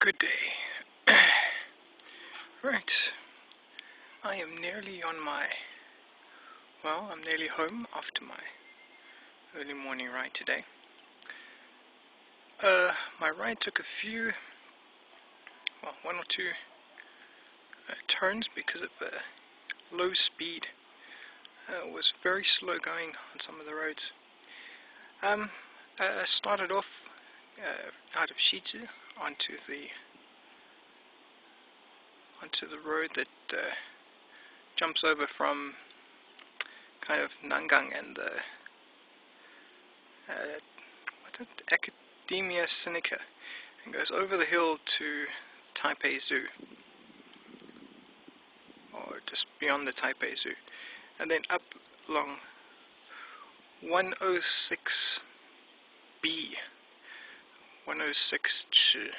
Good day. Right. I am nearly on my, I'm nearly home after my early morning ride today. My ride took a few, one or two turns because of low speed. It was very slow going on some of the roads. I started off out of Shuangxi onto the road that jumps over from kind of Nangang and the Academia Sinica and goes over the hill to Taipei Zoo, or just beyond the Taipei Zoo, and then up along 106B, 106 Chi,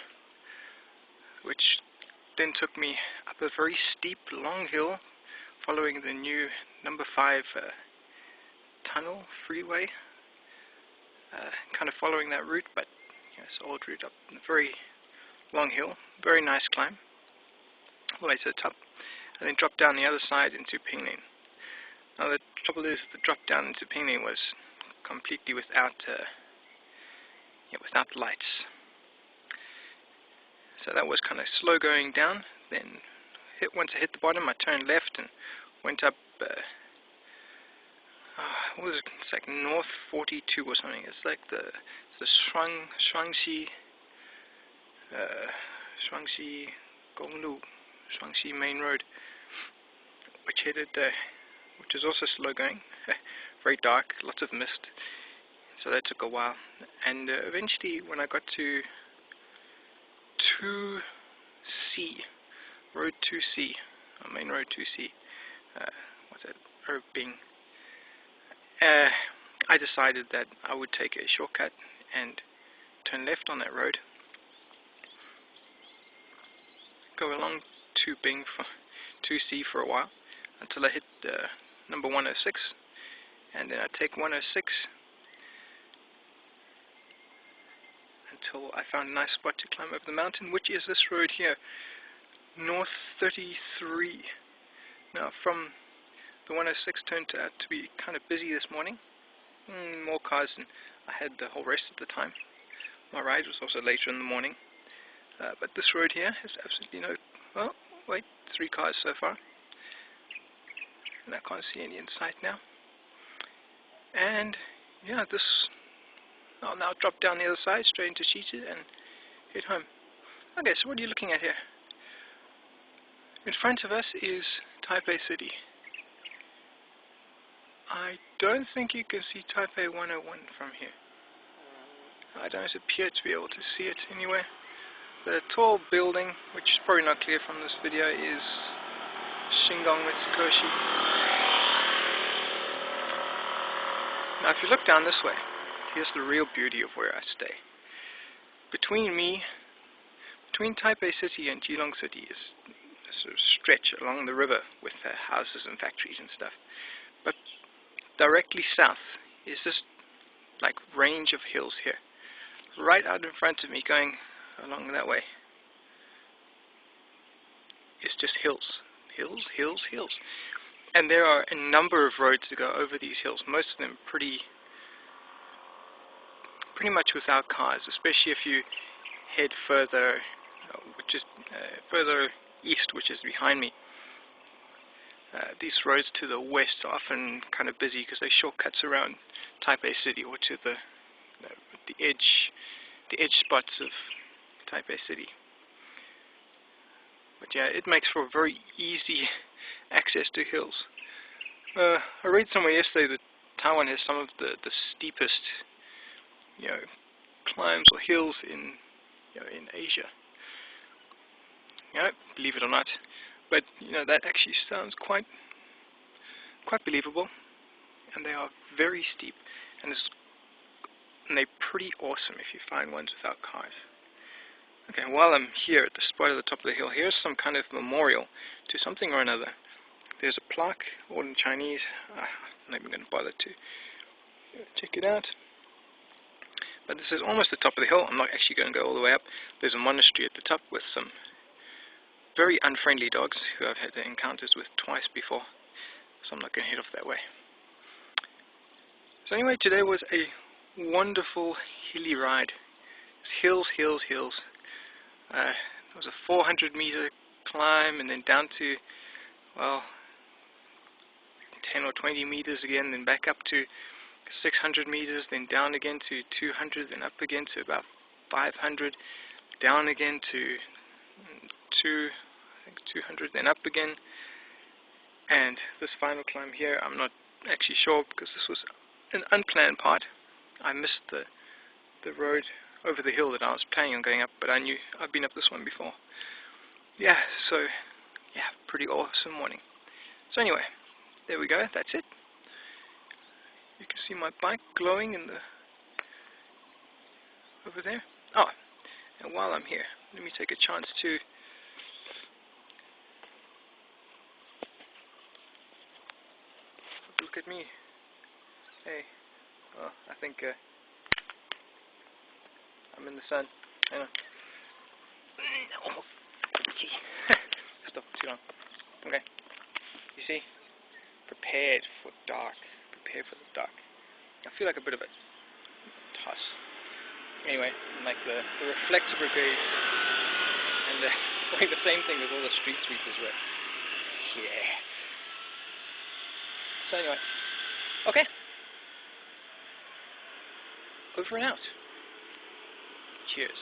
which then took me up a very steep, long hill, following the new number 5 tunnel freeway, kind of following that route, but it's an old route up a very long hill, very nice climb, all the way to the top, and then drop down the other side into Pinglin. Now the trouble is, the drop down into Pinglin was completely without lights. So that was kind of slow going down. Then once I hit the bottom, I turned left and went up. What was it? It's like North 42 or something. It's like the Shuangxi Gonglu, Shuangxi main road, which is also slow going, very dark, lots of mist. So that took a while, and eventually when I got to 2C, Road 2C, main road 2C, what's that, Bing, I decided that I would take a shortcut and turn left on that road, go along to Bing for 2C for a while, until I hit number 106, and then I take 106 until I found a nice spot to climb over the mountain, which is this road here, North 33. Now from the 106 turned out to be kind of busy this morning, more cars than I had the whole rest of the time. My ride was also later in the morning, but this road here has absolutely no, 3 cars so far, and I can't see any in sight now. And yeah, I'll now drop down the other side straight into Shuangxi and head home. Okay, so what are you looking at here? In front of us is Taipei City. I don't think you can see Taipei 101 from here. I don't appear to be able to see it anyway. The tall building, which is probably not clear from this video, is Shingon Mitsukoshi. Now if you look down this way, here's the real beauty of where I stay. Between Taipei City and Keelung City is a sort of stretch along the river with houses and factories and stuff. But directly south is this like range of hills here. Right out in front of me, going along that way, it's just hills. Hills, hills, hills. And there are a number of roads to go over these hills, most of them pretty much without cars, especially if you head further, further east, which is behind me. These roads to the west are often kind of busy because they shortcuts around Taipei City, or to the edge spots of Taipei City. But yeah, it makes for very easy access to hills. I read somewhere yesterday that Taiwan has some of the steepest, climbs or hills in Asia. Believe it or not, but that actually sounds quite believable, and they are very steep, and they're pretty awesome if you find ones without cars. Okay, while I'm here at the spot at the top of the hill, here's some kind of memorial to something or another. There's a plaque, all in Chinese. I'm not even going to bother to check it out. But this is almost the top of the hill. I'm not actually going to go all the way up. There's a monastery at the top with some very unfriendly dogs who I've had encounters with twice before. So I'm not going to head off that way. So anyway, today was a wonderful hilly ride. Hills, hills, hills. It was a 400 meter climb and then down to, well, 10 or 20 meters again, then back up to 600 meters, then down again to 200, then up again to about 500, down again to 200, then up again. And this final climb here, I'm not actually sure because this was an unplanned part. I missed the road over the hill that I was planning on going up, but I knew I've been up this one before. Yeah, so yeah, pretty awesome morning. So anyway, there we go, that's it. You can see my bike glowing in the over there. Oh, and while I'm here, let me take a chance to look at me. Hey, well, I think I'm in the sun. Hang on. Stop too long. Okay. You see? Prepared for dark. Prepared for the dark. I feel like a bit of a toss. Anyway, like the reflector brigade and doing the same thing as all the street sweepers were. Yeah. So anyway. Okay. Over and out. Cheers.